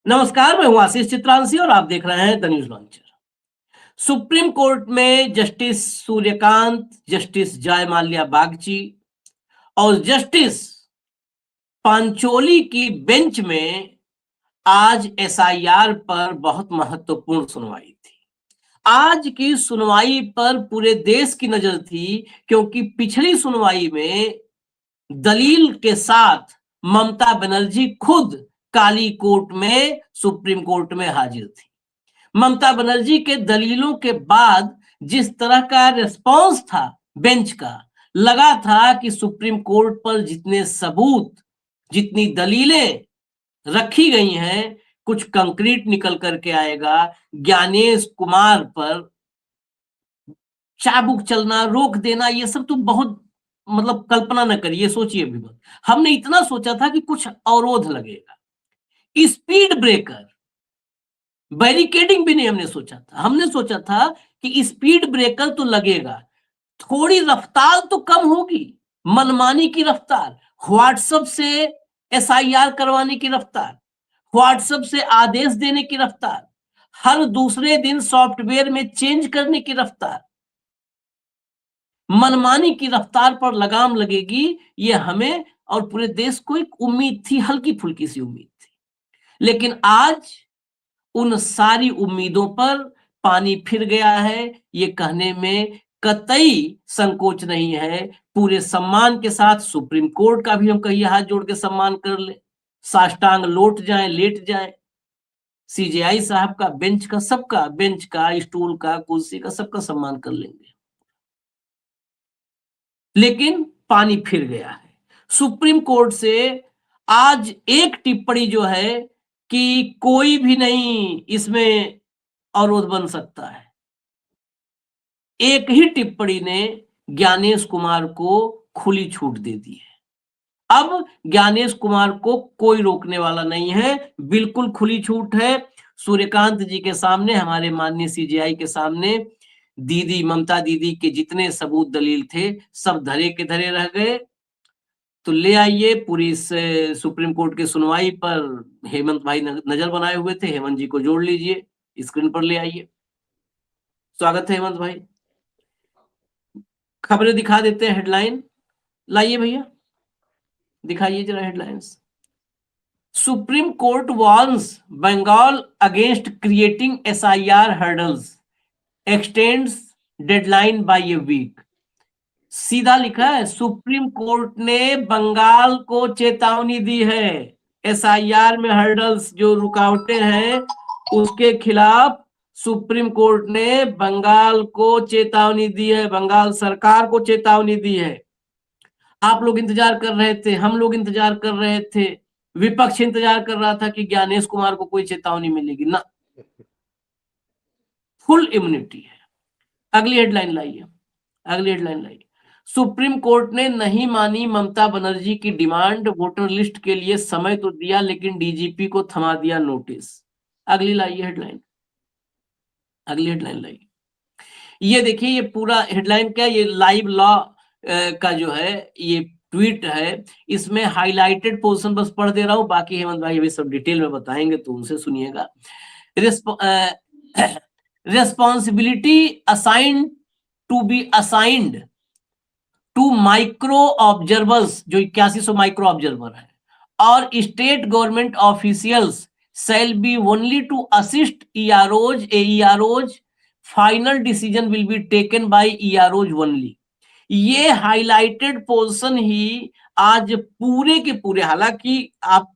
नमस्कार, मैं हूं आशीष चित्रांशी और आप देख रहे हैं the news launcher. Supreme court में जस्टिस सूर्यकांत, जस्टिस जयमाल्या बागची और जस्टिस पांचोली की बेंच में आज एसआईआर पर बहुत महत्वपूर्ण सुनवाई थी। आज की सुनवाई पर पूरे देश की नजर थी, क्योंकि पिछली सुनवाई में दलील के साथ ममता बनर्जी खुद काली कोर्ट में सुप्रीम कोर्ट में हाजिर थी। ममता बनर्जी के दलीलों के बाद जिस तरह का रिस्पांस था बेंच का, लगा था कि सुप्रीम कोर्ट पर जितने सबूत, जितनी दलीलें रखी गई हैं, कुछ कंक्रीट निकल करके आएगा। ज्ञानेश कुमार पर चाबुक चलना, रोक देना, ये सब तो बहुत मतलब कल्पना न करिए, सोचिए भी मत। हमने इतना सोचा था कि कुछ अवरोध लगेगा, स्पीड ब्रेकर, बैरिकेडिंग भी नहीं हमने सोचा था। हमने सोचा था कि स्पीड ब्रेकर तो लगेगा, थोड़ी रफ्तार तो कम होगी, मनमानी की रफ्तार, व्हाट्सएप से एसआईआर करवाने की रफ्तार, व्हाट्सएप से आदेश देने की रफ्तार, हर दूसरे दिन सॉफ्टवेयर में चेंज करने की रफ्तार, मनमानी की रफ्तार पर लगाम लगेगी। ये हमें और पूरे देश को एक उम्मीद थी, हल्की फुल्की सी उम्मीद थी। लेकिन आज उन सारी उम्मीदों पर पानी फिर गया है, ये कहने में कतई संकोच नहीं है। पूरे सम्मान के साथ सुप्रीम कोर्ट का भी हम कहिए हाथ जोड़ के सम्मान कर ले, साष्टांग लौट जाए, लेट जाए। सीजेआई साहब का, बेंच का, सबका, बेंच का, स्टूल का, कुर्सी का, सबका सम्मान कर लेंगे। लेकिन पानी फिर गया है। सुप्रीम कोर्ट से आज एक टिप्पणी जो है कि कोई भी नहीं इसमें अवरोध बन सकता है, एक ही टिप्पणी ने ज्ञानेश कुमार को खुली छूट दे दी है। अब ज्ञानेश कुमार को कोई रोकने वाला नहीं है, बिल्कुल खुली छूट है। सूर्यकांत जी के सामने, हमारे माननीय सीजेआई के सामने दीदी, ममता दीदी के जितने सबूत दलील थे, सब धरे के धरे रह गए। तो ले आइए, पूरी इस सुप्रीम कोर्ट की सुनवाई पर हेमंत भाई नजर बनाए हुए थे, हेमंत जी को जोड़ लीजिए, स्क्रीन पर ले आइए। स्वागत है हेमंत भाई। खबरें दिखा देते हैं, हेडलाइन लाइए भैया, दिखाइए जरा headlines. Supreme court warns Bengal against creating SIR hurdles, extends deadline by a week. सीधा लिखा है, सुप्रीम कोर्ट ने बंगाल को चेतावनी दी है, एसआईआर में हर्डल्स जो रुकावटें हैं उसके खिलाफ सुप्रीम कोर्ट ने बंगाल को चेतावनी दी है, बंगाल सरकार को चेतावनी दी है। आप लोग इंतजार कर रहे थे, हम लोग इंतजार कर रहे थे, विपक्ष इंतजार कर रहा था कि ज्ञानेश कुमार को कोई चेतावनी मिलेगी ना, फुल इम्यूनिटी है। अगली हेडलाइन लाइए, अगली हेडलाइन लाइए। सुप्रीम कोर्ट ने नहीं मानी ममता बनर्जी की डिमांड, वोटर लिस्ट के लिए समय तो दिया लेकिन डीजीपी को थमा दिया नोटिस। अगली लाइए हेडलाइन, अगली हेडलाइन लाइए। ये देखिए, ये पूरा हेडलाइन क्या, ये लाइव लॉ का जो है ये ट्वीट है, इसमें हाईलाइटेड पोर्शन बस पढ़ दे रहा हूं, बाकी हेमंत भाई अभी सब डिटेल में बताएंगे तो उनसे सुनिएगा। Responsibility assigned to be assigned to micro observers, जो 8100 माइक्रो ऑब्जर्वर है, और state government officials shall be only to assist EROs, AEROs, final decision will be taken by EROs only। ये हाईलाइटेड पोर्शन ही आज पूरे के पूरे, हालांकि आप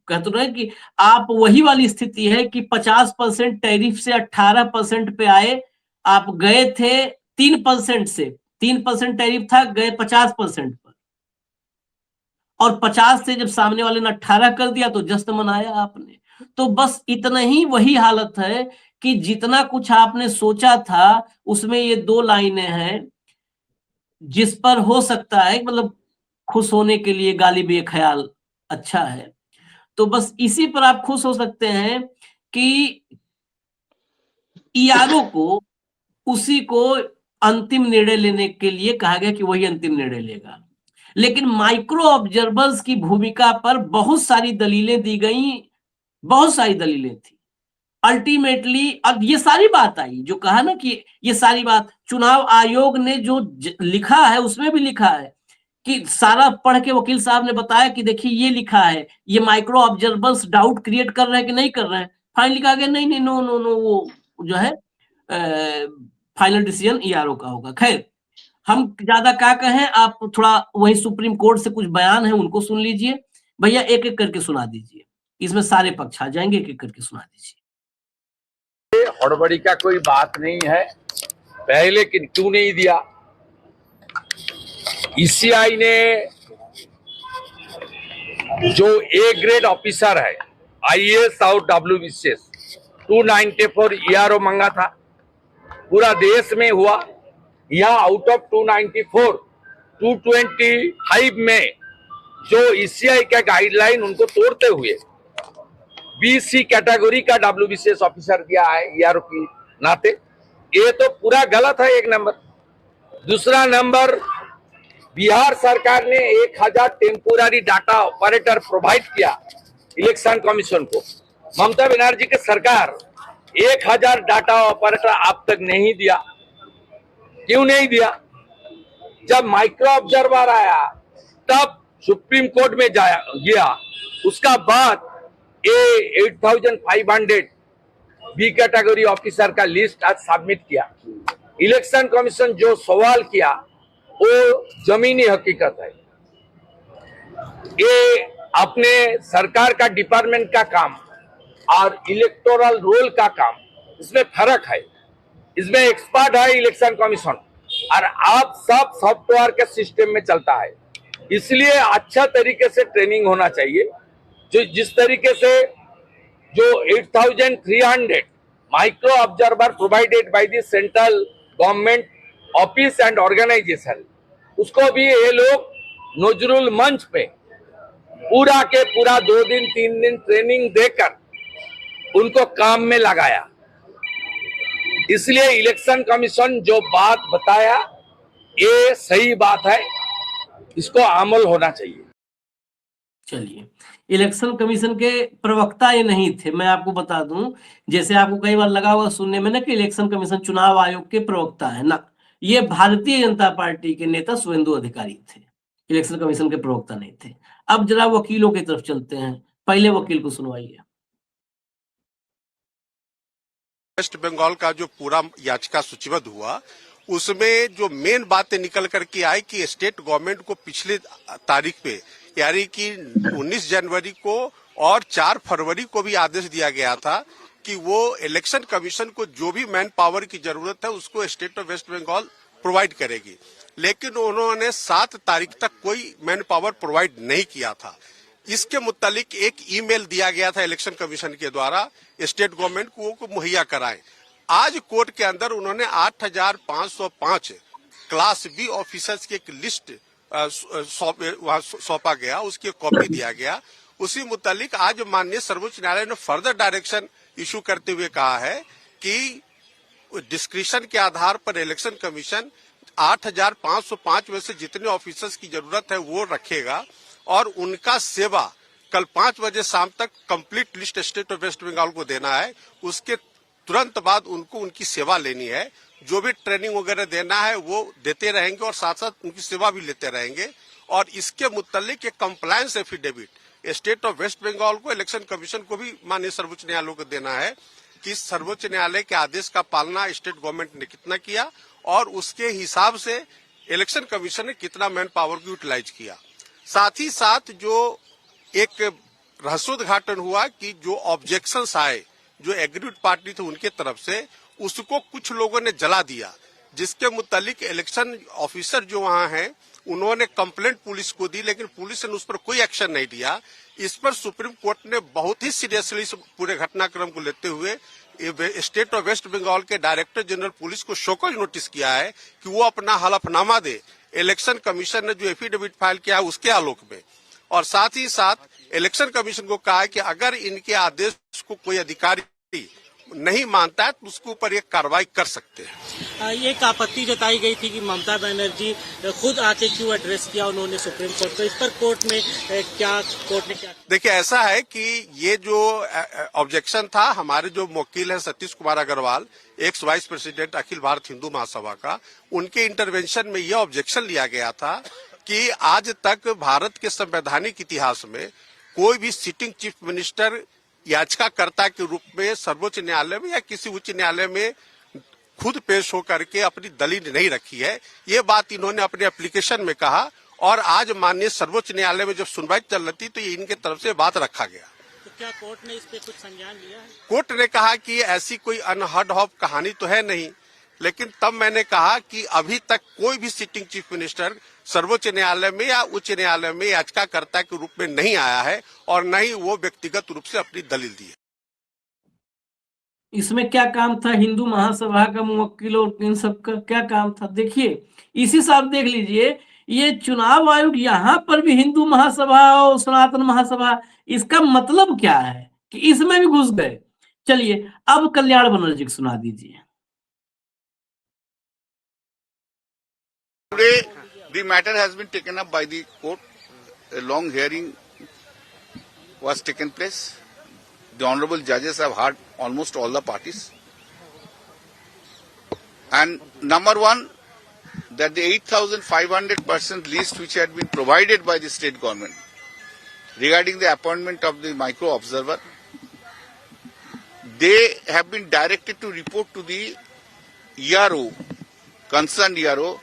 कहते रहे कि आप वही वाली स्थिति है कि 50% टैरिफ से 18% पे आए, आप गए थे 3% से, 3% टैरिफ था, गए 50% पर, और 50 से जब सामने वाले ने 18 कर दिया तो जश्न मनाया आपने। तो बस इतना ही वही हालत है कि जितना कुछ आपने सोचा था उसमें ये दो लाइनें हैं जिस पर हो सकता है, मतलब खुश होने के लिए गालिब ये ख्याल अच्छा है, तो बस इसी पर आप खुश हो सकते हैं कि ईआरओ को, उसी को अंतिम निर्णय लेने के लिए कहा गया कि वही अंतिम निर्णय लेगा। लेकिन माइक्रो ऑब्जर्वर्स की भूमिका पर बहुत सारी दलीलें दी गई बहुत सारी दलीलें थी। अल्टीमेटली अब ये सारी बात आई, जो कहा ना कि ये सारी बात चुनाव आयोग ने जो लिखा है उसमें भी लिखा है कि सारा पढ़ के वकील साहब ने बताया कि देखिए ये लिखा है, ये माइक्रो ऑब्जर्वर्स डाउट क्रिएट कर रहे हैं कि नहीं कर रहे हैं। फाइनली कहा गया नहीं नहीं नो नो नो, वो जो है फाइनल डिसीजन ईआरओ का होगा। खैर हम ज्यादा क्या कहें, आप थोड़ा वही सुप्रीम कोर्ट से कुछ बयान है उनको सुन लीजिए। भैया एक एक करके सुना दीजिए, इसमें सारे पक्ष आ जाएंगे, एक एक करके सुना दीजिए। हड़बड़ी का कोई बात नहीं है, पहले क्यों नहीं दिया? ईसीआई ने जो ए ग्रेड ऑफिसर है आईएएस और डब्ल्यूबीसीएस 294 ईआरओ मांगा था, पूरा देश में हुआ। यहाँ आउट ऑफ 294 225 में जो ईसीआई का गाइडलाइन उनको तोड़ते हुए बीसी कैटेगरी का डब्ल्यूबीसीएस ऑफिसर दिया है ईआरओ की नाते। ये तो पूरा गलत है, एक नंबर। दूसरा नंबर, बिहार सरकार ने 1000 टेम्पोररी डाटा ऑपरेटर प्रोवाइड किया इलेक्शन कमीशन को। ममता बनर्जी की सरकार 1000 डाटा ऑपरेटर अब तक नहीं दिया। क्यों नहीं दिया? जब माइक्रो ऑब्जर्वर आया तब सुप्रीम कोर्ट में गया, उसका बाद 8500 बी कैटेगरी ऑफिसर का लिस्ट आज सबमिट किया। इलेक्शन कमीशन जो सवाल किया वो जमीनी हकीकत है। ये अपने सरकार का डिपार्टमेंट का काम और इलेक्टोरल रोल का काम, इसमें फर्क है। इसमें एक्सपर्ट है इलेक्शन कमीशन और आप सब सॉफ्टवेयर के सिस्टम में चलता है, इसलिए अच्छा तरीके से ट्रेनिंग होना चाहिए। जो जिस तरीके से जो 8300 micro observer provided by the central government office and organisation, उसको भी ये लोग नजरुल मंच पे पूरा के पूरा 2 दिन 3 दिन ट्रेनिंग देकर उनको काम में लगाया। इसलिए इलेक्शन कमीशन जो बात बताया ये सही बात है, इसको अमल होना चाहिए। चलिए, इलेक्शन कमीशन के प्रवक्ता ये नहीं थे, मैं आपको बता दूं। जैसे आपको कई बार लगा होगा सुनने में ना कि इलेक्शन कमीशन चुनाव आयोग के प्रवक्ता है ना, ये भारतीय जनता पार्टी के नेता शुभेंदु अधिकारी थे, इलेक्शन कमीशन के प्रवक्ता नहीं थे। अब जरा वकीलों की तरफ चलते हैं, पहले वकील को सुनवाइए। वेस्ट बंगाल का जो पूरा याचिका सूचीबद्ध हुआ उसमें जो मेन बातें निकल करके आई कि स्टेट गवर्नमेंट को पिछले तारीख पे यानी कि 19 जनवरी को और 4 फरवरी को भी आदेश दिया गया था कि वो इलेक्शन कमीशन को जो भी मैन पावर की जरूरत है उसको state of West Bengal provide करेगी, लेकिन उन्होंने 7 तारीख तक कोई मैन पावर प्रोवाइड नहीं किया था। इसके मुतालिक एक ईमेल दिया गया था इलेक्शन कमीशन के द्वारा स्टेट गवर्नमेंट को मुहैया कराएं। आज कोर्ट के अंदर उन्होंने 8505 क्लास बी ऑफिसर्स की एक लिस्ट सौंपा गया, उसकी कॉपी दिया गया। उसी मुतालिक आज माननीय सर्वोच्च न्यायालय ने फर्दर डायरेक्शन इशू करते हुए कहा है कि डिस्क्रिप्शन के आधार पर इलेक्शन कमीशन 8505 में से जितने ऑफिसर्स की जरूरत है वो रखेगा और उनका सेवा कल 5 बजे शाम तक complete list state of West Bengal को देना है। उसके तुरंत बाद उनको उनकी सेवा लेनी है, जो भी ट्रेनिंग वगैरह देना है वो देते रहेंगे और साथ साथ उनकी सेवा भी लेते रहेंगे। और इसके मुतालिक एक compliance affidavit state of West Bengal को इलेक्शन कमीशन को भी माननीय सर्वोच्च न्यायालय को देना है कि सर्वोच्च न्यायालय के आदेश का पालना स्टेट गवर्नमेंट ने कितना किया और उसके हिसाब से इलेक्शन कमीशन ने कितना मैन पावर को यूटिलाइज किया। साथ ही साथ जो एक रहस्योद्घाटन हुआ कि जो ऑब्जेक्शंस आए जो एग्रीड पार्टी थे उनके तरफ से, उसको कुछ लोगों ने जला दिया, जिसके मुतालिक इलेक्शन ऑफिसर जो वहां हैं उन्होंने कंप्लेंट पुलिस को दी, लेकिन पुलिस ने उस पर कोई एक्शन नहीं लिया। इस पर सुप्रीम कोर्ट ने बहुत ही सीरियसली पूरे घटनाक्रम को लेते हुए स्टेट ऑफ वेस्ट बंगाल के डायरेक्टर जनरल पुलिस को शोकॉज नोटिस किया है कि वो अपना हलफनामा दे इलेक्शन कमीशन ने जो एफिडेविट फाइल किया है उसके आलोक में। और साथ ही साथ इलेक्शन कमीशन को कहा है कि अगर इनके आदेश को कोई अधिकारी नहीं मानता है तो उसके ऊपर एक कार्रवाई कर सकते हैं। एक आपत्ति जताई गई थी कि ममता बनर्जी खुद आके क्यों एड्रेस किया उन्होंने सुप्रीम कोर्ट, तो इस पर कोर्ट ने क्या देखिए, ऐसा है कि ये जो ऑब्जेक्शन था, हमारे जो वकील है Satish Kumar Agarwal, ex vice president Akhil Bharat Hindu Mahasabha का, उनके इंटरवेंशन में यह ऑब्जेक्शन लिया गया था कि आज तक भारत के संवैधानिक इतिहास में कोई भी सिटिंग चीफ मिनिस्टर याचिकाकर्ता के रूप में सर्वोच्च न्यायालय में या किसी उच्च न्यायालय में खुद पेश होकर के अपनी दलील नहीं रखी है। ये बात इन्होंने अपने एप्लीकेशन में कहा और आज माननीय सर्वोच्च न्यायालय में जब सुनवाई चल रही थी तो ये इनके तरफ से बात रखा गया। तो क्या कोर्ट ने इस पे कुछ संज्ञान लिया है? कोर्ट ने कहा कि ऐसी कोई अनहर्ड ऑफ कहानी तो है नहीं, लेकिन तब मैंने कहा कि अभी तक कोई भी सिटिंग चीफ मिनिस्टर सर्वोच्च न्यायालय में या उच्च न्यायालय में याचिकाकर्ता के रूप में नहीं आया है और न ही वो व्यक्तिगत रूप से अपनी दलील दी है। इसमें क्या काम था हिंदू महासभा का मुवक्किल और इन सब का क्या काम था? देखिए, इसी से आप देख लीजिए, ये चुनाव आयोग यहाँ पर भी हिंदू महासभा और सनातन महासभा, इसका मतलब क्या है कि इसमें भी घुस गए। चलिए अब कल्याण बनर्जी को सुना दीजिए। Today, the matter has been taken up by the court. A long hearing was taken place. The honorable judges have heard almost all the parties. And number one, that the 8,500% list which had been provided by the state government regarding the appointment of the micro observer, they have been directed to report to the ERO, concerned ERO,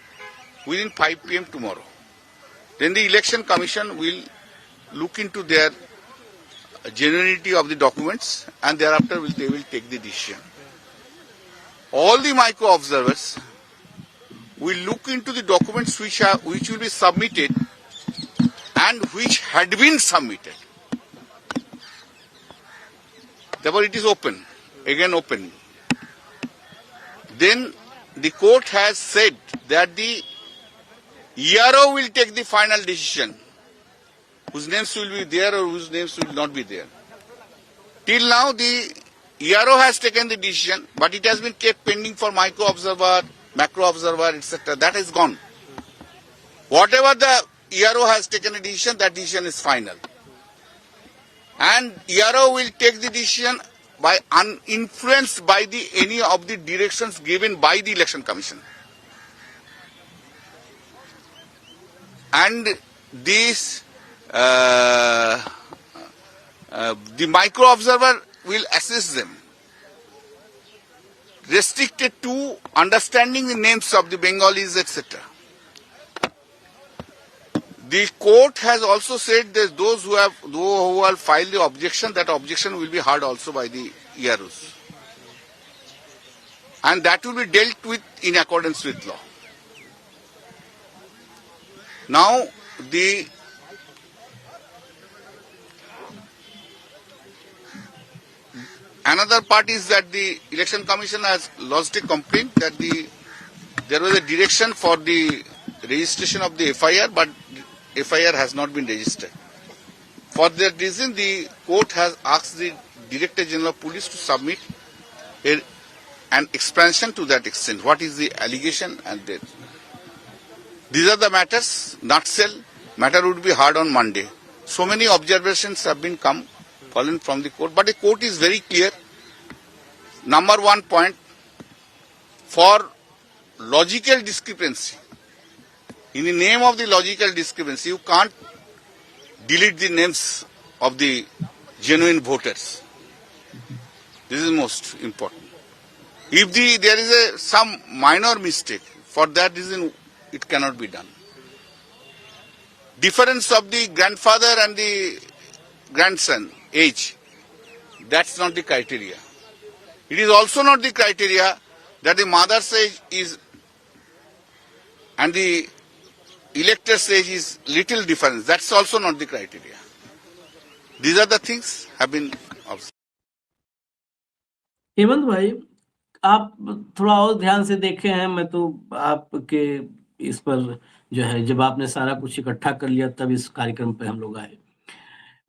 within 5 p.m. tomorrow. Then the election commission will look into their genuinity of the documents and thereafter they will take the decision. All the micro observers will look into the documents which will be submitted and which had been submitted. Therefore it is open, again open. Then the court has said that the ERO will take the final decision, whose names will be there or whose names will not be there. Till now, the ERO has taken the decision, but it has been kept pending for micro observer, macro observer, etc. That is gone. Whatever the ERO has taken a decision, that decision is final. And ERO will take the decision by uninfluenced by any of the directions given by the Election Commission. And this the micro observer will assist them, restricted to understanding the names of the Bengalis, etc. The court has also said that those who have filed the objection, that objection will be heard also by the EROs, and that will be dealt with in accordance with law. Now, another part is that the Election Commission has lodged a complaint that there was a direction for the registration of the FIR, but FIR has not been registered. For that reason, the court has asked the Director General of Police to submit an expansion to that extent. What is the allegation and that? These are the matters. Nutshell, matter would be heard on Monday. So many observations have been fallen from the court, but the court is very clear. Number one point, for logical discrepancy, in the name of the logical discrepancy, you can't delete the names of the genuine voters. This is most important. If there is some minor mistake, for that reason it cannot be done. Difference of the grandfather and the grandson age, that's not the criteria. It is also not the criteria that the mother's age is and the elector's age is little difference. That's also not the criteria. These are the things have been observed. Hemant भाई, आप थोड़ा और ध्यान से देखे हैं। मैं तो आपके इस पर जो है, जब आपने सारा कुछ इकट्ठा कर लिया तब इस कार्यक्रम पे हम लोग आए।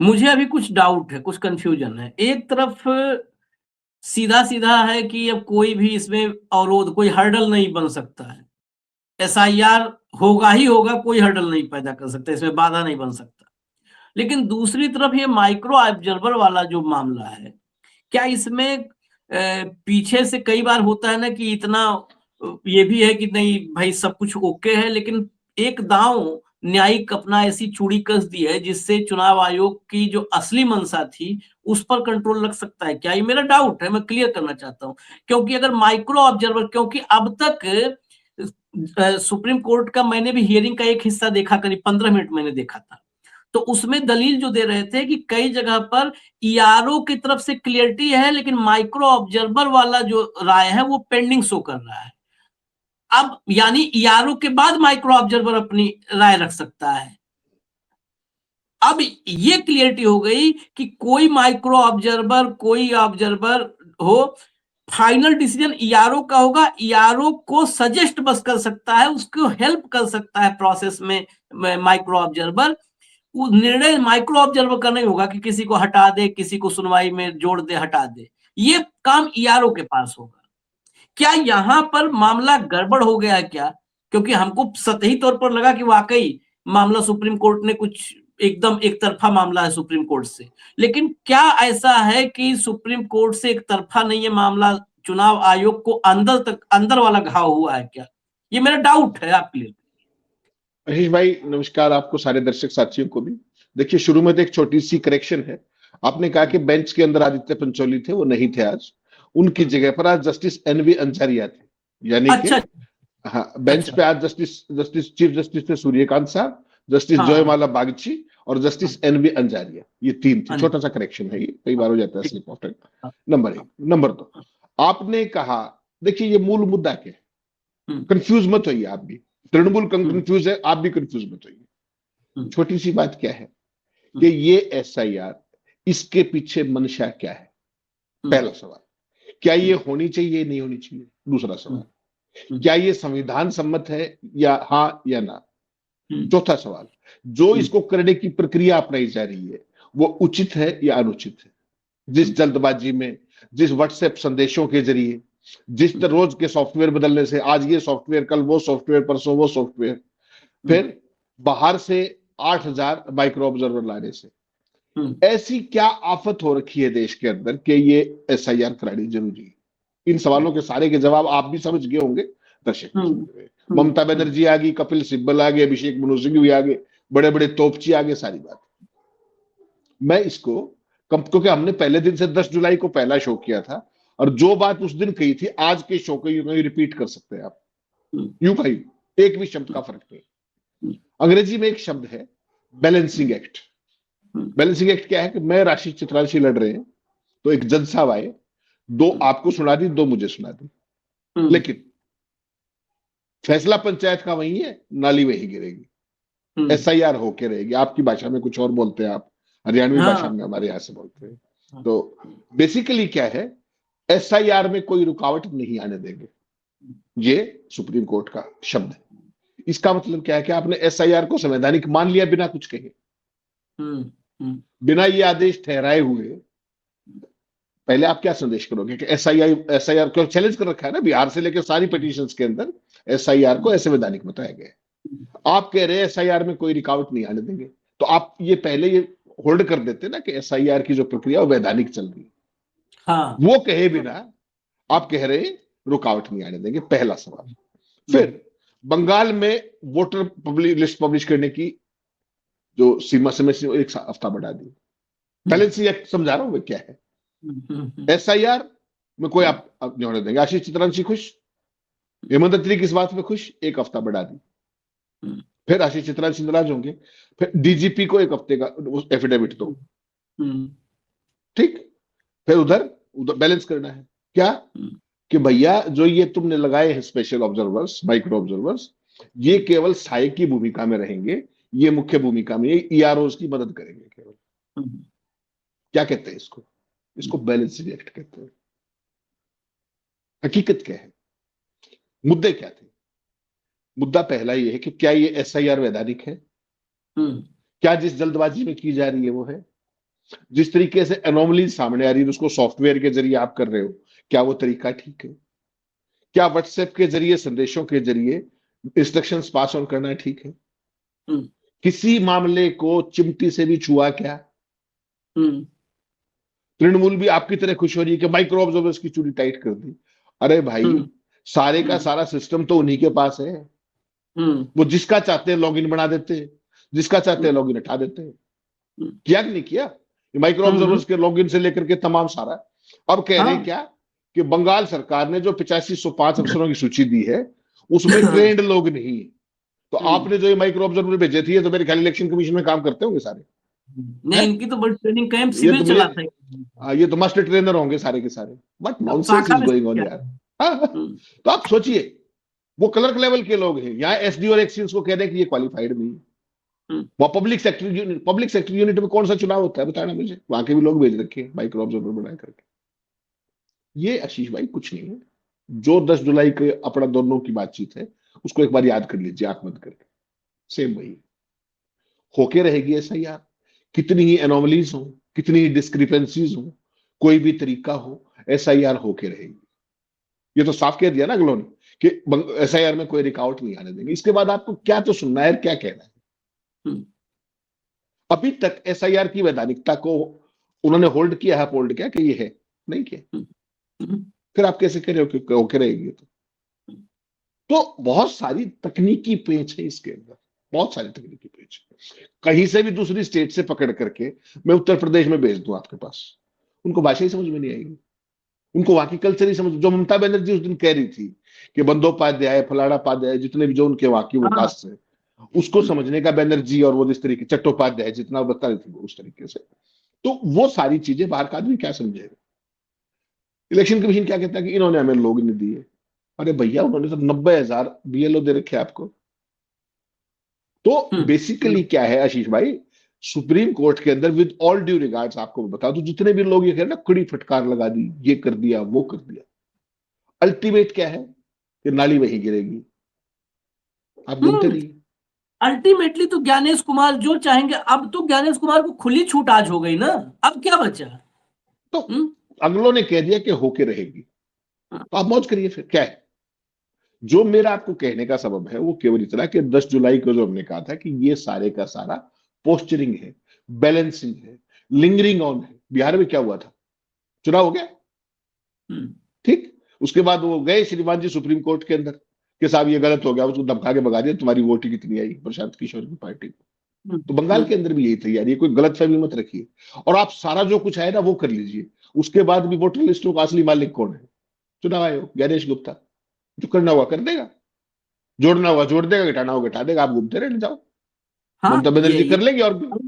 मुझे अभी कुछ डाउट है, कुछ कंफ्यूजन है। एक तरफ सीधा सीधा है कि अब कोई भी इसमें अवरोध, कोई हर्डल नहीं बन सकता है। एसआईआर होगा ही होगा, कोई हर्डल नहीं पैदा कर सकता, इसमें बाधा नहीं बन सकता। लेकिन दूसरी तरफ ये माइक्रो ऑब्जर्वर वाला जो मामला है, क्या इसमें पीछे से कई बार होता है ना कि इतना ये भी है कि नहीं भाई सब कुछ ओके है, लेकिन एक दांव न्यायिक अपना ऐसी चूड़ी कस दी है जिससे चुनाव आयोग की जो असली मंशा थी उस पर कंट्रोल लग सकता है क्या? ये मेरा डाउट है, मैं क्लियर करना चाहता हूं। क्योंकि अगर माइक्रो ऑब्जर्वर, क्योंकि अब तक सुप्रीम कोर्ट का मैंने भी हियरिंग का एक हिस्सा देखा, करीब 15 मिनट मैंने देखा था, तो उसमें दलील जो दे रहे थे कि कई जगह पर ईआरओ की तरफ से क्लियरिटी है, लेकिन माइक्रो ऑब्जर्वर वाला जो राय है वो पेंडिंग शो कर रहा है। अब यानी ईआरओ के बाद माइक्रो ऑब्जर्वर अपनी राय रख सकता है। अब ये क्लियरिटी हो गई कि कोई माइक्रो ऑब्जर्वर, कोई ऑब्जर्वर हो, फाइनल डिसीजन ईआरओ का होगा। ईआरओ को सजेस्ट बस कर सकता है, उसको हेल्प कर सकता है प्रोसेस में माइक्रो ऑब्जर्वर। वो निर्णय माइक्रो ऑब्जर्वर का नहीं होगा कि किसी को हटा दे, किसी को सुनवाई में जोड़ दे, हटा दे। ये काम ईआरओ के पास होगा। क्या यहां पर मामला गड़बड़ हो गया है क्या? क्योंकि हमको सतही तौर पर लगा कि वाकई मामला सुप्रीम कोर्ट ने कुछ एकदम एक तरफा मामला है सुप्रीम कोर्ट से, लेकिन क्या ऐसा है कि सुप्रीम कोर्ट से एक तरफा नहीं है मामला, चुनाव आयोग को अंदर तक, अंदर वाला घाव हुआ है क्या? ये मेरा डाउट है आपके लिए। महेश भाई नमस्कार, आपको सारे दर्शक साथियों को भी। देखिए शुरू में तो एक छोटी सी करेक्शन है। आपने कहा कि बेंच के अंदर आदित्य पंचोली थे, वो नहीं थे आज। उनकी जगह पर आज जस्टिस एनवी अंजारिया थे, यानी अच्छा, कि हाँ, बेंच अच्छा। पे आज जस्टिस चीफ जस्टिस थे सूर्यकांत साहब, जस्टिस हाँ, जयमाला बागची और जस्टिस एनवी अंजारिया, ये तीन थे। हाँ, छोटा सा करेक्शन है, ये कई बार हो जाता है ठीक। Slip of tongue. हाँ, नंबर एक। नंबर दो, आपने कहा, देखिए ये मूल मुद्दा क्या है, हम्म, कंफ्यूज मत होइए आप भी। तृणमूल हम्म, कंफ्यूज है, आप भी कंफ्यूज मत होइए। हम्म, छोटी सी बात क्या है कि ये एसआईआर, इसके पीछे मंशा क्या है? पहला सवाल, क्या ये होनी चाहिए, नहीं होनी चाहिए? दूसरा सवाल, क्या ये संविधान सम्मत है या हाँ या ना? चौथा सवाल, जो इसको करने की प्रक्रिया अपनाई जा रही है वो उचित है या अनुचित है? जिस जल्दबाजी में, जिस व्हाट्सएप संदेशों के जरिए, जिस तरह रोज के सॉफ्टवेयर बदलने से, आज ये सॉफ्टवेयर, कल वो सॉफ्टवेयर, परसों वो सॉफ्टवेयर, फिर बाहर से 8,000 माइक्रो ऑब्जर्वर लाने से, ऐसी क्या आफत हो रखी है देश के अंदर कि ये एसआईआर करानी जरूरी है? इन सवालों के सारे के जवाब आप भी समझ गए होंगे, दर्शक भी समझ गए। ममता बनर्जी आ गई, कपिल सिब्बल आ गए, अभिषेक मनु सिंह भी आ गए, बड़े बड़े तोपची आ गए, सारी बात। मैं इसको क्योंकि हमने पहले दिन से 10 जुलाई को पहला शो किया था, और जो बात उस दिन कही थी आज के शो को यूं रिपीट कर सकते हैं आप, यूं कही, एक भी शब्द का फर्क नहीं। अंग्रेजी में एक शब्द है बैलेंसिंग एक्ट। बैलेंसिंग एक्ट क्या है कि मैं राशि चित्रांशी लड़ रहे हैं, तो एक जज साहब आए, दो आपको सुना दी, दो मुझे सुना दी, लेकिन फैसला पंचायत का वही है, नाली वही गिरेगी, एसआईआर होके रहेगी। आपकी भाषा में कुछ और बोलते हैं आप, हरियाणवी भाषा में हमारे यहां से बोलते हैं। तो बेसिकली क्या है, एसआईआर में कोई रुकावट नहीं आने देंगे, ये सुप्रीम कोर्ट का शब्द है। इसका मतलब क्या है कि आपने एसआईआर को संवैधानिक मान लिया बिना कुछ कहे, बिना ये आदेश ठहराए हुए। पहले आप क्या संदेश करोगे कि एसआईआर को चैलेंज कर रखा है ना, बिहार से लेकर सारी पिटीशंस के अंदर एसआईआर को असंवैधानिक बताया गया। आप कह रहे हैं एसआईआर में कोई रुकावट नहीं आने देंगे, तो आप ये पहले ये होल्ड कर देते ना कि एसआईआर की जो प्रक्रिया वैधानिक चल रही है। हाँ। वो कहे बिना आप कह रहे हैं रुकावट नहीं आने देंगे, पहला सवाल। फिर बंगाल में वोटर लिस्ट पब्लिश करने की जो सीमा समय से एक हफ्ता बढ़ा दी। बैलेंसिंग एक्ट समझा रहा हूं मैं क्या है। एसआईआर में कोई आप नहीं होने देंगे। आशीष चित्रांशी खुश, हेमंत अत्री किस बात में खुश, एक हफ्ता बढ़ा दी। फिर आशीष चित्रांशी नाराज होंगे, फिर डीजीपी को एक हफ्ते का एफिडेविट दो, ठीक। फिर उधर बैलेंस करना है क्या कि भैया जो ये तुमने लगाए हैं स्पेशल ऑब्जर्वर्स, माइक्रो ऑब्जर्वर्स, ये केवल सहायक की भूमिका में रहेंगे, ये मुख्य भूमिका में ईआरओज की मदद करेंगे केवल। क्या कहते हैं इसको? इसको बैलेंसिंग एक्ट कहते हैं। हकीकत क्या है, मुद्दे क्या थे? मुद्दा पहला ये है कि क्या ये एसआईआर वैधानिक है? क्या जिस जल्दबाजी में की जा रही है वो है? जिस तरीके से एनोमली सामने आ रही है उसको सॉफ्टवेयर के जरिए आप कर रहे हो, क्या वो तरीका ठीक है? क्या व्हाट्सएप के जरिए, संदेशों के जरिए इंस्ट्रक्शंस पास ऑन करना ठीक है? हम्म, किसी मामले को चिमटी से भी छुआ क्या? हम्म, तृणमूल भी आपकी तरह खुश हो रही है कि माइक्रो ऑब्जर्वर्स की चूड़ी टाइट कर दी। अरे भाई, हम्म, सारे का सारा सिस्टम तो उन्हीं के पास है। हम्म, वो जिसका चाहते हैं लॉगिन बना देते हैं, जिसका चाहते हैं लॉगिन हटा देते हैं। हम्म, किया कि नहीं किया? माइक्रो ऑब्जर्वर्स के लॉगिन से लेकर के तमाम सारा। अब कह रहे हैं हाँ, क्या कि बंगाल सरकार ने जो 8505 अफसरों की सूची दी है उसमें ट्रेंड लोग नहीं है। तो आपने जो ये माइक्रो ऑब्जर्वर भेजे थे, ये तो मेरे ख्याल इलेक्शन कमीशन में काम करते होंगे सारे। नहीं, इनकी तो बड़ी ट्रेनिंग कैंप ये शिविर तो चलाते हैं, ये तो मास्टर ट्रेनर होंगे सारे के सारे। बट नॉनसेंस शाखा इज में गोइंग ऑन क्या यार। है? हाँ, तो आप सोचिए, वो क्लर्क लेवल के लोग हैं, यहाँ एसडी और एक्सीएस को कह रहे हैं कि ये क्वालिफाइड नहीं है। हम्म, वो पब्लिक सेक्टर यूनिट में कौन सा चुनाव होता है बताना मुझे? वहां के भी लोग भेज रखे हैं माइक्रो ऑब्जर्वर बना करके। ये आशीष भाई कुछ नहीं है। जो 10 जुलाई के अपना दोनों की बातचीत है उसको एक बार याद कर लीजिए आंख बंद करके। सेम वही होके रहेगी एसआईआर। कितनी ही एनोमलीज हो, कितनी ही डिस्क्रिपेंसीज हो, कोई भी तरीका हो, एसआईआर होके रहेगी। ये तो साफ कह दिया ना अगलों ने कि एसआईआर में कोई रुकावट नहीं आने देंगे। इसके बाद आपको क्या तो सुनना है, क्या कहना है? हम्म, अभी तक एसआईआर की वैधानिकता को उन्होंने होल्ड किया है, होल्ड किया कि ये है, नहीं किया। हम्म, फिर आप कैसे कह रहे हो कि होके रहेगी? तो बहुत सारी तकनीकी पेच है इसके अंदर, बहुत सारी तकनीकी पेच। कहीं से भी दूसरी स्टेट से पकड़ करके मैं उत्तर प्रदेश में भेज दूं आपके पास, उनको भाषा ही समझ में नहीं आएगी, उनको वहां की कल्चर ही समझ। जो ममता बनर्जी उस दिन कह रही थी कि बंदोपाध्याय, फलाना पाध्याय, जितने भी जो उनके वहां की वो हाँ, कास्ट है, उसको समझने का बनर्जी और वो जिस तरीके चट्टोपाध्याय जितना बता रही थी उस तरीके से, तो वो सारी चीजें बाहर का आदमी क्या समझेगा? इलेक्शन कमीशन क्या कहता है कि इन्होंने हमें लोग नहीं दिए। अरे भैया, उन्होंने तो 90,000 बीएलओ दे रखे आपको। तो बेसिकली क्या है आशीष भाई, सुप्रीम कोर्ट के अंदर विद ऑल ड्यू रिगार्ड्स आपको बता दूं, जितने भी लोग ये कह रहे हैं ना कड़ी फटकार लगा दी, ये कर दिया वो कर दिया, अल्टीमेट क्या है कि नाली वहीं गिरेगी। आप गिनते रहिए। अल्टीमेटली तो ज्ञानेश कुमार जो चाहेंगे। अब तो ज्ञानेश कुमार को खुली छूट आज हो गई ना, अब क्या बचा? तो हम्म, अगलों ने कह दिया कि होके रहेगी, तो आप मौज करिए। फिर क्या है? जो मेरा आपको कहने का सबब है वो केवल इतना कि 10 जुलाई को जो हमने कहा था कि ये सारे का सारा पोस्चरिंग है, बैलेंसिंग है, लिंगरिंग ऑन है। बिहार में क्या हुआ था? चुनाव हो गया, ठीक, उसके बाद वो गए श्रीमान जी सुप्रीम कोर्ट के अंदर कि साहब ये गलत हो गया, उसको धमका के भगा दिया, तुम्हारी वोट ही कितनी आई प्रशांत किशोर की पार्टी को। तो बंगाल के अंदर भी यही तैयारी है, कोई गलत फहमी मत रखिए, और आप सारा जो कुछ है ना वो कर लीजिए। उसके बाद भी वोटर लिस्टों का असली मालिक कौन है? चुनाव आयोग, गणेश गुप्ता। जो करना हुआ कर देगा, जोड़ना हुआ जोड़ देगा, घटाना हुआ घटा देगा, आप घूमते रहने जाओ। हाँ, ममता बनर्जी कर लेंगे। और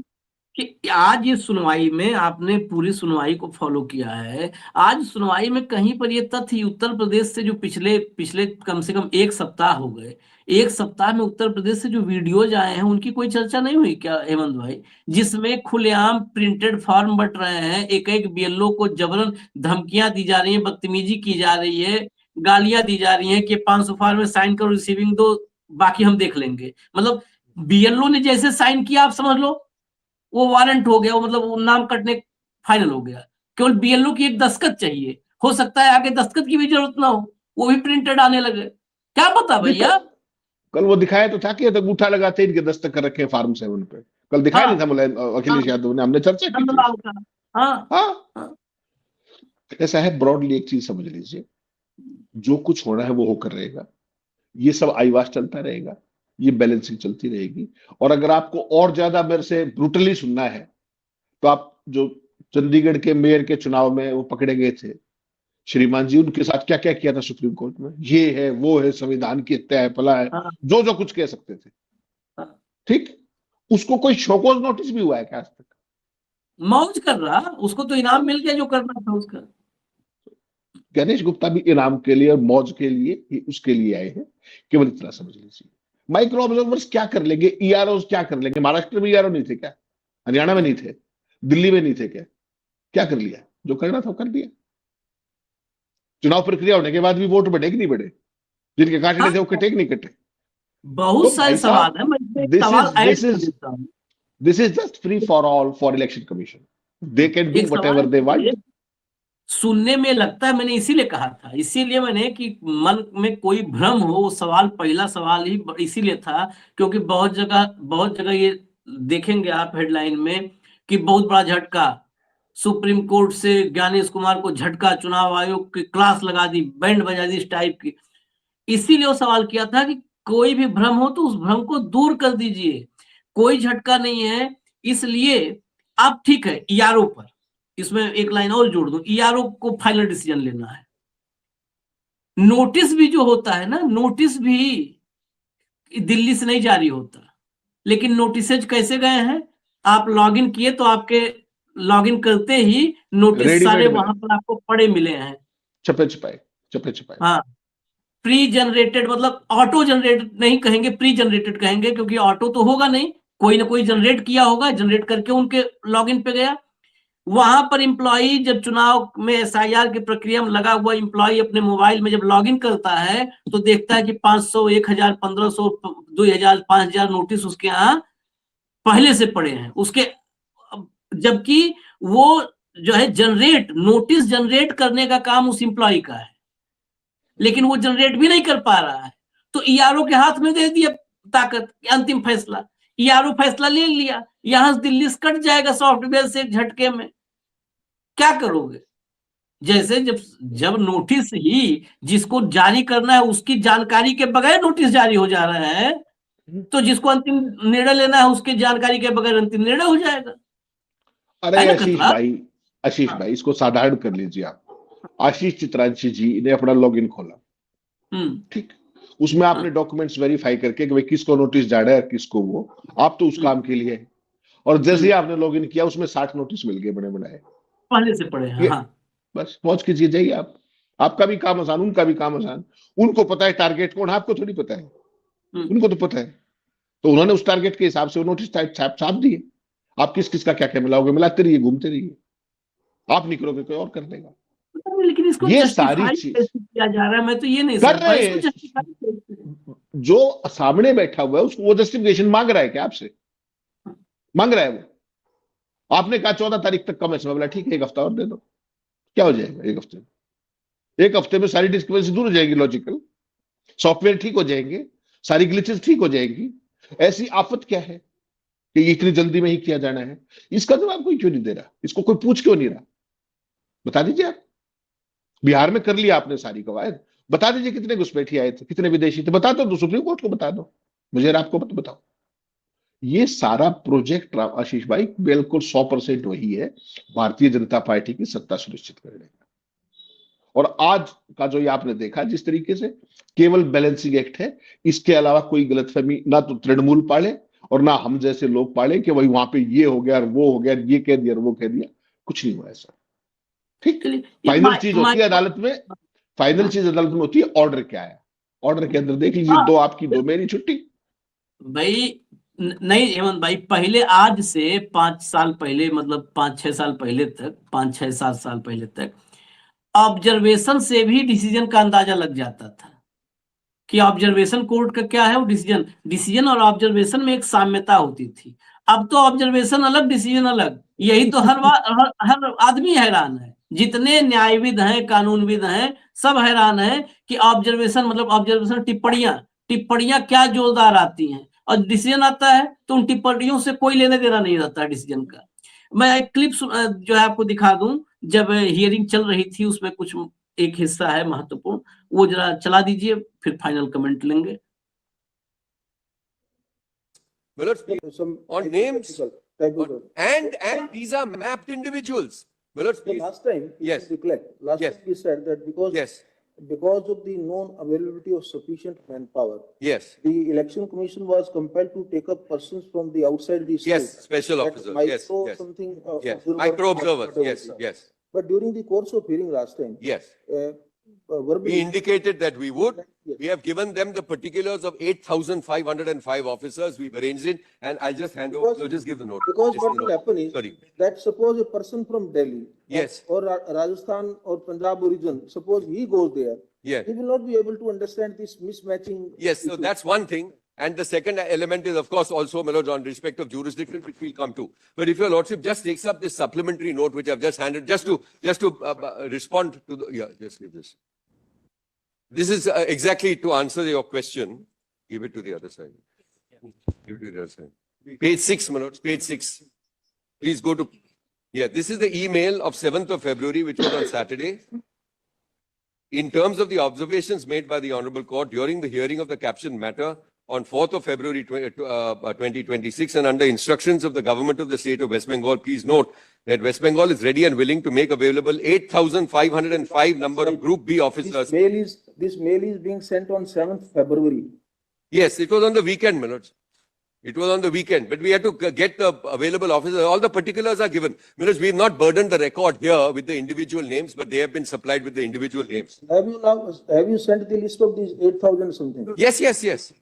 कि आज ये सुनवाई में आपने पूरी सुनवाई को फॉलो किया है। आज सुनवाई में कहीं पर ये तथ्य उत्तर प्रदेश से जो पिछले पिछले कम से कम एक सप्ताह हो गए, एक सप्ताह में उत्तर प्रदेश से जो वीडियोज आए हैं उनकी कोई चर्चा नहीं हुई क्या हेमंत भाई? जिसमें खुलेआम प्रिंटेड फॉर्म बंट रहे हैं, एक एक बीएलओ को जबरन धमकियां दी जा रही है, बदतमीजी की जा रही है, गालियां दी जा रही है कि 500 फॉर्म में साइन करो, रिसीविंग दो, बाकी हम देख लेंगे। मतलब बीएलओ ने जैसे साइन किया, आप समझ लो वो वारंट हो गया, वो मतलब वो नाम कटने फाइनल हो गया। केवल बीएलओ की एक दस्तखत चाहिए, हो सकता है आगे दस्तखत की भी जरूरत ना हो, वो भी प्रिंटेड आने लगे, क्या पता भैया। कल वो दिखाया तो था कि अंगूठा लगाते इनके दस्तखत कर रखे फार्म 7 पे। कल दिखाया नहीं था अखिलेश यादव ने, हमने चर्चा की थी। हाँ, हाँ, ऐसा है ब्रॉडली एक चीज समझ लीजिए, जो कुछ होना है वो होकर रहेगा। ये सब आईवास चलता रहेगा, ये बैलेंसिंग चलती रहेगी। और अगर आपको और ज्यादा मेरे से ब्रूटली सुनना है तो आप जो चंडीगढ़ के मेयर के चुनाव में वो पकड़े गए थे श्रीमान जी, उनके साथ क्या क्या किया था सुप्रीम कोर्ट में, ये है वो है, संविधान की हत्या है, फला है, जो जो कुछ कह सकते थे, ठीक, उसको कोई शोकॉज नोटिस भी हुआ है क्या आज तक? मौज कर रहा, उसको तो इनाम मिल गया जो करना था उसका। गणेश गुप्ता भी इनाम के लिए और मौज के लिए उसके लिए आए हैं, केवल इतना समझ लीजिए। माइक्रो ऑब्जर्वर्स क्या कर लेंगे, ईआरओ क्या कर लेंगे? महाराष्ट्र में ईआरओ नहीं थे क्या? हरियाणा में नहीं थे? दिल्ली में नहीं थे क्या? क्या कर लिया? जो करना था कर दिया। चुनाव प्रक्रिया होने के बाद भी वोट बढ़े कि नहीं बढ़े? जिनके काटने थे वो कटे कि नहीं कटे? बहुत सारे सवाल है, मैं एक सवाल ऐड कर देता हूं। This is just free for all for election commission. They can do एक वट एवर सवाल दे वांट। ये सुनने में लगता है, मैंने इसीलिए कहा था, इसीलिए मैंने कि मन में कोई भ्रम हो, वो सवाल पहला सवाल ही इसीलिए था क्योंकि बहुत जगह ये देखेंगे आप हेडलाइन में कि बहुत बड़ा झटका, सुप्रीम कोर्ट से ज्ञानेश कुमार को झटका, चुनाव आयोग की क्लास लगा दी, बैंड बजा दी इस टाइप की। इसीलिए वो सवाल किया था कि कोई भी भ्रम हो तो उस भ्रम को दूर कर दीजिए, कोई झटका नहीं है। इसलिए अब ठीक है, ईआरओ पर, इसमें एक लाइन और जोड़ दूं, ईआरओ को फाइनल डिसीजन लेना है। नोटिस भी जो होता है ना, नोटिस भी दिल्ली से नहीं जारी होता, लेकिन नोटिसेज कैसे गए हैं, आप लॉगिन किए तो आपके लॉगिन करते ही नोटिस रेडीमेड सारे मिले। वहां पर आपको पड़े मिले हैं। छपे छपाए। हाँ, प्री जनरेटेड मतलब ऑटो जनरेटेड नहीं कहेंगे, प्री जनरेटेड कहेंगे, क्योंकि ऑटो तो होगा नहीं, कोई ना कोई जनरेट किया होगा, जनरेट करके उनके लॉगिन पे गया। वहां पर एम्प्लॉई जब चुनाव में एसआईआर की प्रक्रिया में लगा हुआ एम्प्लॉई अपने मोबाइल में जब लॉगिन करता है तो देखता है कि 500, 1000, 1500, 2000, 5000 नोटिस उसके यहाँ पहले से पड़े हैं उसके, जबकि वो जो है नोटिस जनरेट करने का काम उस एम्प्लॉय का है, लेकिन वो जनरेट भी नहीं कर पा रहा है। तो ईआरओ के हाथ में दे दिया ताकत, अंतिम फैसला, ईआरओ फैसला ले लिया, यहां से दिल्ली से कट जाएगा सॉफ्टवेयर से एक झटके में। क्या करोगे? जैसे जब नोटिस ही जिसको जारी करना है उसकी जानकारी के बगैर नोटिस जारी हो जा रहा है, तो जिसको अंतिम निर्णय लेना है उसके जानकारी के बगैर अंतिम निर्णय हो जाएगा। अरे है ना आशीष खतरा? भाई इसको साधारण कर लीजिए आप। आशीष चित्रांशी जी ने अपना लॉगिन खोला, ठीक, उसमें आपने डॉक्यूमेंट्स वेरीफाई करके कि भाई किसको नोटिस जा रहा है किसको, वो आप तो उस काम के लिए है, और जैसे ही आपने लॉगिन किया उसमें 60 नोटिस मिल गए बड़े बड़े, पहले से पड़े हैं। हाँ, बस मौज कीजिए जाइए आप, आपका भी काम आसान, उनका भी काम आसान। उनको पता है टारगेट कौन, आपको थोड़ी पता है, उनको तो पता है। तो उन्होंने उस टारगेट के हिसाब से वो नोटिस छाप दिए। आप किस किस का क्या क्या मिलाओगे, मिलाते रहिए, घूमते रहिए, आप निकलोगे कोई और कर देगा। लेकिन इसको ये सारी जस्टिफाई चीज कैसे किया जा रहा है, मैं तो ये नहीं कर समझ पाया रहे इसको हैं, जस्टिफाई कैसे? जो सामने बैठा हुआ है उसको वो जस्टिफिकेशन मांग रहा है क्या आपसे, मांग रहा है वो। आपने कहा 14 तारीख तक का मैं समय, बोला ठीक है 1 हफ्ता और दे दो, क्या हो जाएगा 1 हफ्ते में? 1 हफ्ते में सारी डिस्क्रिपेंसी दूर हो जाएगी, लॉजिकल सॉफ्टवेयर ठीक हो जाएंगे, सारी ग्लिचेस ठीक हो जाएंगी। ऐसी आफत क्या है कि इतनी जल्दी में ही किया जाना है? इसका जवाब कोई क्यों नहीं दे रहा, इसको कोई पूछ क्यों नहीं रहा? बता दीजिए आप। बिहार में कर लिया आपने सारी कवायद, बता दीजिए कितने घुसपैठी आए थे, कितने विदेशी थे, बता दो, सुप्रीम कोर्ट को बता दो, मुझे आपको मत बताओ। ये सारा प्रोजेक्ट आशीष भाई बिल्कुल 100% वही है, भारतीय जनता पार्टी की सत्ता सुनिश्चित करने का। और आज का जो ये आपने देखा जिस तरीके से केवल बैलेंसिंग एक्ट है, इसके अलावा कोई गलतफहमी ना तो तृणमूल पाले और ना हम जैसे लोग पाले कि भाई वहां पे ये हो गया और वो हो गया, ये कह दिया और वो कह दिया, कुछ नहीं हुआ ऐसा। ठीक, फाइनल चीज होती है अदालत में, फाइनल चीज अदालत में होती है ऑर्डर क्या है, ऑर्डर के अंदर देख लीजिए, 2 आपकी 2 मेरी, छुट्टी। भाई नहीं हेमंत भाई, पहले आज से 5 साल पहले, मतलब 5-6 साल पहले तक, 5-6-7 साल पहले तक ऑब्जर्वेशन से भी डिसीजन का अंदाजा लग जाता था कि ऑब्जर्वेशन कोर्ट का क्या है, वो डिसीजन और ऑब्जर्वेशन में एक साम्यता होती थी। अब तो ऑब्जर्वेशन अलग, डिसीजन अलग, यही तो हर आदमी हैरान है, जितने न्यायविद हैं, कानूनविद हैं, सब हैरान है कि ऑब्जर्वेशन मतलब ऑब्जर्वेशन टिप्पणियां क्या जोरदार आती हैं, और डिसीजन आता है तो उन टिप्पणियों से कोई लेने देना नहीं रहता डिसीजन का। मैं एक क्लिप जो है आपको दिखा दूं, जब हियरिंग चल रही थी उसमें कुछ एक हिस्सा है महत्वपूर्ण, वो जरा चला दीजिए, फिर फाइनल कमेंट लेंगे। On names, and these are mapped individuals. Last time, Yes. Last Yes. time we said that because of the known availability of sufficient manpower, Yes. the election commission was compelled to take up persons from the outside the state. Yes, special That officers. micro Yes. something, Yes. observer, Micro observers. whatever Yes. it is. Yes. But during the course of hearing last time, Yes. verbally. We indicated that we would. Yes. We have given them the particulars of 8,505 officers. We've arranged it, and I'll just hand over. So just give the note. Because Just what the will note. happen is Sorry. that suppose a person from Delhi Yes. or Rajasthan or Punjab origin, suppose he goes there, Yes. he will not be able to understand this mismatching. Yes. So issue. that's one thing. And the second element is, of course, also, my lords, on respect of jurisdiction, which we'll come to. But if your lordship just takes up this supplementary note, which I've just handed, just to respond to the, yeah, just leave this. This is exactly to answer your question. Give it to the other side. Give it to the other side. Page 6, my lords, page 6. Please go to, yeah, this is the email of 7th of February, which was on Saturday. In terms of the observations made by the Honorable Court during the hearing of the captioned matter on 4th of February 2026 and under instructions of the government of the state of West Bengal, please note that West Bengal is ready and willing to make available 8,505 number of Group B officers. This mail is being sent on 7th February. Yes, it was on the weekend, my lords. It was on the weekend, but we had to get the available officers. All the particulars are given. Because we have not burdened the record here with the individual names, but they have been supplied with the individual names. Have you sent the list of these 8,000 something? Yes, yes, yes.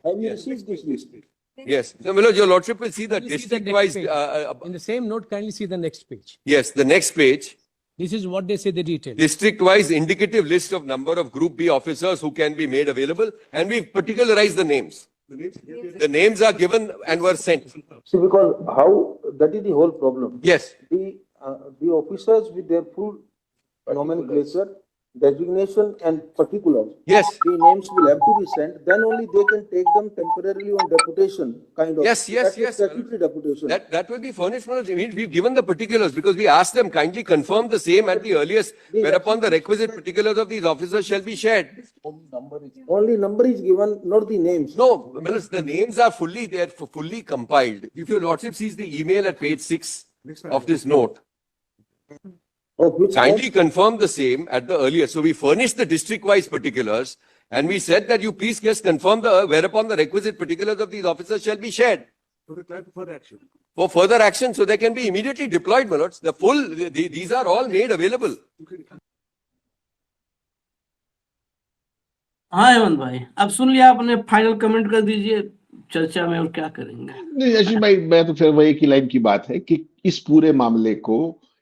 Have you received this list? Yes. So, my lord, your lordship will see the Kindly see the district-wise. next page. In the same note, kindly see the next page. Yes, the next page. This is what they say the detail. District-wise indicative list of number of Group B officers who can be made available, and we've particularized the names. The names are given and were sent. See, because that is the whole problem. Yes. The officers with their full nomenclature, designation and particulars. Yes. The names will have to be sent, then only they can take them temporarily on deputation, kind of. Yes, yes, yes. Statutory deputation. That will be furnished. We've given the particulars because we asked them kindly confirm the same at the earliest, whereupon the requisite particulars of these officers shall be shared. Only number is given, not the names. No, the names are fully compiled. If your lordship sees the email at page 6 of this note, Of which kindly confirm the same at the earliest. So we furnished the district-wise particulars and we said that you please just confirm whereupon the requisite particulars of these officers shall be shared. For further action, so they can be immediately deployed, my lords. These are all made available. हाँ हेमंत भाई, अब सुन लिया आपने, final comment कर दीजिए चर्चा में और क्या करेंगे। नहीं आशीष भाई, मैं तो फिर वही एक ही लाइन की बात है कि इस पूरे मामले को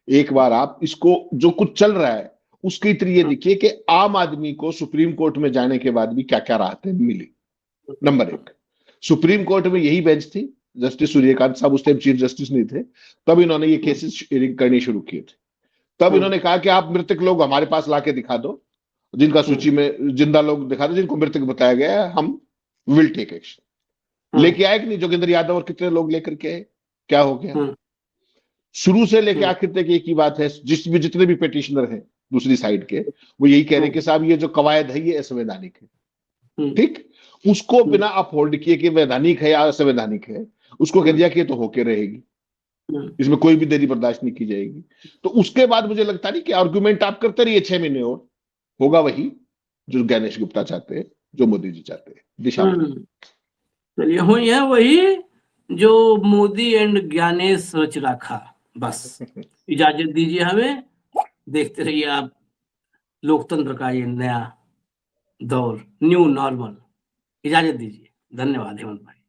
एक बार आप इसको जो कुछ चल रहा है उसके तरह ये देखिए कि आम आदमी को सुप्रीम कोर्ट में जाने के बाद भी क्या क्या राहतें मिली। नंबर 1, सुप्रीम कोर्ट में यही बेंच थी, जस्टिस सूर्यकांत साहब उस टाइम चीफ जस्टिस नहीं थे, तब इन्होंने ये केसेस हियरिंग करनी शुरू किए थे। तब इन्होंने कहा कि आप मृतक लोग हमारे पास लाके दिखा दो, जिनका सूची में जिंदा लोग दिखा दो, जिनको मृतक बताया गया है, हम विल टेक एक्शन। लेके आए कि नहीं जोगेंद्र यादव और कितने लोग लेकर के आए, क्या हो गया? शुरू से लेके आखिर तक एक ही बात है, जितने भी पिटिशनर हैं दूसरी साइड के, वो यही कह रहे हैं कि साहब ये जो कवायद है ये असंवैधानिक है। ठीक, उसको बिना अपहोल्ड किए कि वैधानिक है या असंवैधानिक है, उसको कह दिया कि ये तो होके रहेगी, इसमें कोई भी देरी बर्दाश्त नहीं की जाएगी। तो उसके बाद मुझे लगता नहीं कि आर्गुमेंट आप करते रहिए 6 महीने और, होगा वही जो गणेश गुप्ता चाहते हैं, जो मोदी जी चाहते हैं, दिशा। चलिए, हो यह वही जो मोदी एंड ज्ञानेश रच रखा। बस इजाजत दीजिए हमें, देखते रहिए आप लोकतंत्र का ये नया दौर, न्यू नॉर्मल। इजाजत दीजिए, धन्यवाद हेमंत भाई।